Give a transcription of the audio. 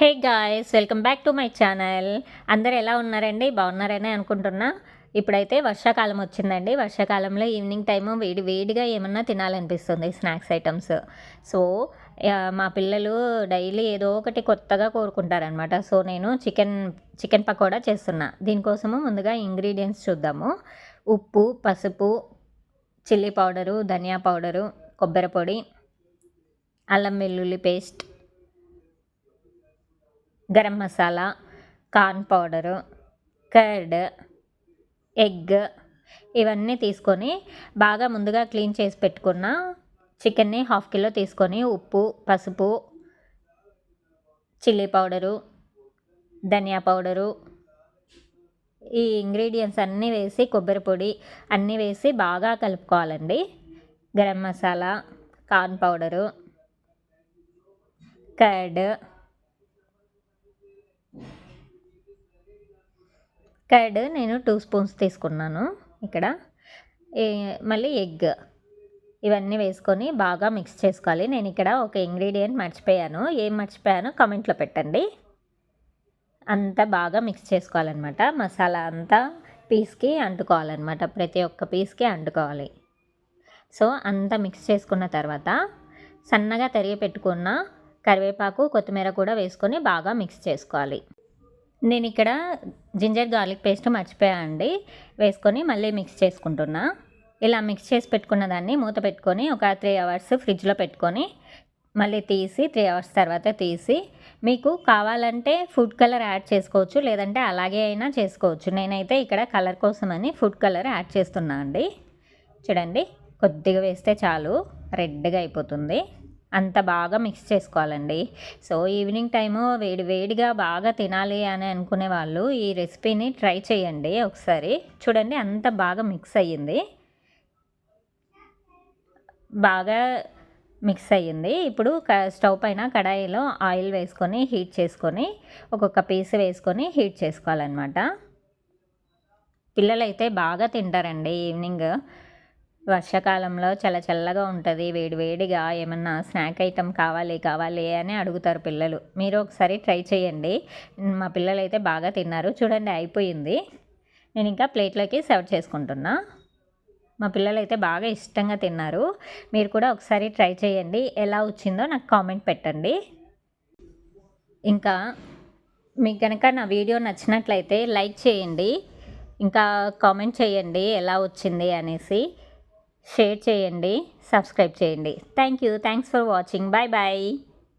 Hey guys, welcome back to my channel. అందరు ఎలా ఉన్నారండి? బాగున్నారని అనుకుంటున్నా. ఇప్పుడైతే వర్షాకాలం వచ్చిందండి. వర్షాకాలంలో ఈవినింగ్ టైము వేడిగా ఏమన్నా తినాలనిపిస్తుంది, స్నాక్స్ ఐటమ్స్. సో మా పిల్లలు డైలీ ఏదో ఒకటి కొత్తగా కోరుకుంటారనమాట. సో నేను చికెన్ పకోడా చేస్తున్నా. దీనికోసము ముందుగా ఇంగ్రీడియంట్స్ చూద్దాము. ఉప్పు, పసుపు, చిల్లీ పౌడరు, ధనియా పౌడరు, కొబ్బరి పొడి, అల్లం వెల్లుల్లి paste, garam masala, corn powder, curd, egg ఇవన్నీ తీసుకొని బాగా ముందుగా క్లీన్ చేసి పెట్టుకున్న చికెన్ని 1/2 కిలో తీసుకొని ఉప్పు, పసుపు, చిల్లీ పౌడరు, ధనియా పౌడరు, ఈ ఇంగ్రీడియంట్స్ అన్నీ వేసి, కొబ్బరి పొడి అన్నీ వేసి బాగా కలుపుకోవాలండి. Garam masala, corn powder, curd నేను 2 స్పూన్స్ తీసుకున్నాను ఇక్కడ. మళ్ళీ ఎగ్ ఇవన్నీ వేసుకొని బాగా మిక్స్ చేసుకోవాలి. నేను ఇక్కడ ఒక ఇంగ్రీడియంట్ మర్చిపోయాను. ఏం మర్చిపోయానో కామెంట్లో పెట్టండి. అంతా బాగా మిక్స్ చేసుకోవాలన్నమాట. మసాలా అంతా పీస్కి అంటుకోవాలన్నమాట. ప్రతి ఒక్క పీస్కి అంటుకోవాలి. సో అంతా మిక్స్ చేసుకున్న తర్వాత సన్నగా తరిగి పెట్టుకున్న కరివేపాకు, కొత్తిమీర కూడా వేసుకొని బాగా మిక్స్ చేసుకోవాలి. నేను ఇక్కడ జింజర్ గార్లిక్ పేస్ట్ మర్చిపోయా అండి, వేసుకొని మళ్ళీ మిక్స్ చేసుకుంటున్నా. ఇలా మిక్స్ చేసి పెట్టుకున్న దాన్ని మూత పెట్టుకొని ఒక 3 అవర్స్ ఫ్రిడ్జ్లో పెట్టుకొని మళ్ళీ తీసి 3 అవర్స్ తర్వాత తీసి, మీకు కావాలంటే ఫుడ్ కలర్ యాడ్ చేసుకోవచ్చు, లేదంటే అలాగే అయినా చేసుకోవచ్చు. నేనైతే ఇక్కడ కలర్ కోసమని ఫుడ్ కలర్ యాడ్ చేస్తున్నా అండి. చూడండి, కొద్దిగా వేస్తే చాలు, రెడ్గా అయిపోతుంది. అంత బాగా మిక్స్ చేసుకోవాలండి. సో ఈవినింగ్ టైము వేడిగా బాగా తినాలి అని అనుకునే వాళ్ళు ఈ రెసిపీని ట్రై చేయండి ఒకసారి. చూడండి, అంత బాగా మిక్స్ అయ్యింది, బాగా మిక్స్ అయ్యింది. ఇప్పుడు స్టవ్ పైన కడాయిలో ఆయిల్ వేసుకొని హీట్ చేసుకొని ఒక్కొక్క పీస్ వేసుకొని హీట్ చేసుకోవాలన్నమాట. పిల్లలైతే బాగా తింటారండి. ఈవినింగ్ వర్షాకాలంలో చాలా చల్లగా ఉంటుంది, వేడిగా ఏమన్నా స్నాక్ ఐటెం కావాలి అని అడుగుతారు పిల్లలు. మీరు ఒకసారి ట్రై చేయండి. మా పిల్లలు అయితే బాగా తిన్నారు. చూడండి, అయిపోయింది. నేను ఇంకా ప్లేట్లోకి సర్వ్ చేసుకుంటున్నా. మా పిల్లలు అయితే బాగా ఇష్టంగా తిన్నారు. మీరు కూడా ఒకసారి ట్రై చేయండి. ఎలా వచ్చిందో నాకు కామెంట్ పెట్టండి. ఇంకా మీకు కనుక నా వీడియో నచ్చినట్లయితే లైక్ చేయండి, ఇంకా కామెంట్ చేయండి ఎలా వచ్చింది అనేసి, షేర్ చేయండి, సబ్స్క్రైబ్ చేయండి. Thanks for watching. బాయ్.